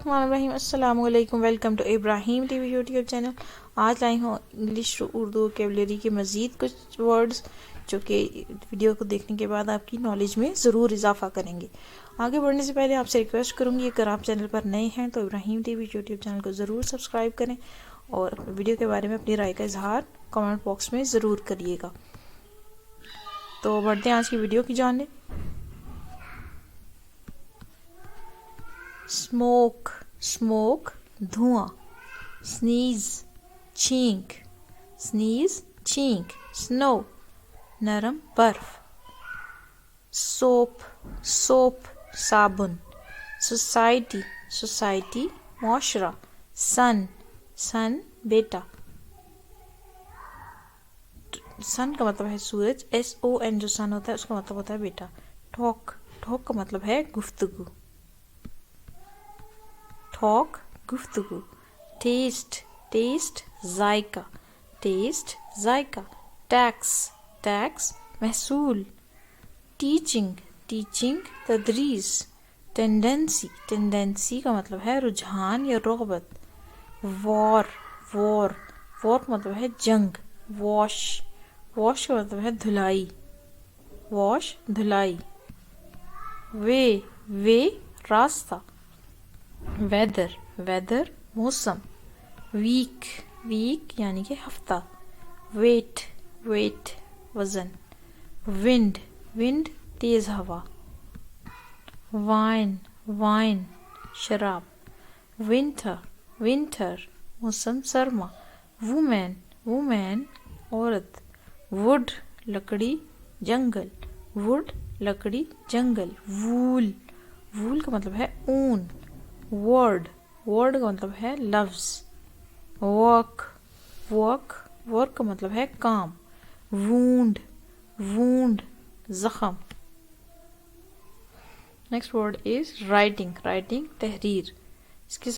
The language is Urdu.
السلام علیکم، welcome to Ibrahim T V YouTube channel. آج لائی ہوں انگلش اردو ووکیبلری کے مزید کچھ ورڈز جو کہ ویڈیو کو دیکھنے کے بعد آپ کی نالج میں ضرور اضافہ کریں گے۔ آگے بڑھنے سے پہلے آپ سے ریکویسٹ کروں گی، اگر آپ چینل پر نئے ہیں تو ابراہیم ٹی وی یوٹیوب چینل کو ضرور سبسکرائب کریں اور ویڈیو کے بارے میں اپنی رائے کا اظہار کمنٹ باکس میں ضرور کریے گا۔ تو بڑھتے ہیں آج کی ویڈیو کی جانب۔ اسموک، اسموک دھواں۔ سنیز، چھینک، سنیز چھینک۔ سنو، نرم برف۔ سوپ، سوپ صابن۔ سوسائٹی، سوسائٹی معاشرہ۔ سن، سن بیٹا۔ سن کا مطلب ہے سورج، SON جو سن ہوتا ہے اس کا مطلب ہوتا ہے بیٹا۔ ٹاک، ٹاک کا مطلب ہے گفتگو، ٹاک گفتگو۔ ٹیسٹ، ٹیسٹ ذائقہ، ٹیسٹ ذائقہ۔ ٹیکس، ٹیکس محصول۔ ٹیچنگ، ٹیچنگ تدریس۔ ٹینڈنسی، ٹینڈنسی کا مطلب ہے رجحان یا رغبت۔ وار، وار، وار کا مطلب ہے جنگ۔ واش، واش کا مطلب ہے دھلائی، واش دھلائی۔ وے، وے راستہ۔ ویدر، ویدر موسم۔ ویک، ویک یعنی کہ ہفتہ۔ ویٹ، ویٹ وزن۔ ونڈ، ونڈ تیز ہوا۔ وائن، وائن شراب۔ ونٹر، ونٹر موسم سرما۔ وومین، وومین عورت۔ ووڈ لکڑی جنگل، ووڈ لکڑی جنگل۔ وول، وول کا مطلب ہے اون۔ ورڈ، ورڈ کا مطلب ہے لفظ۔ ورک، ورک، ورک کا مطلب ہے کام۔ وونڈ، وونڈ زخم۔ Next word is writing, writing تحریر۔ اس کے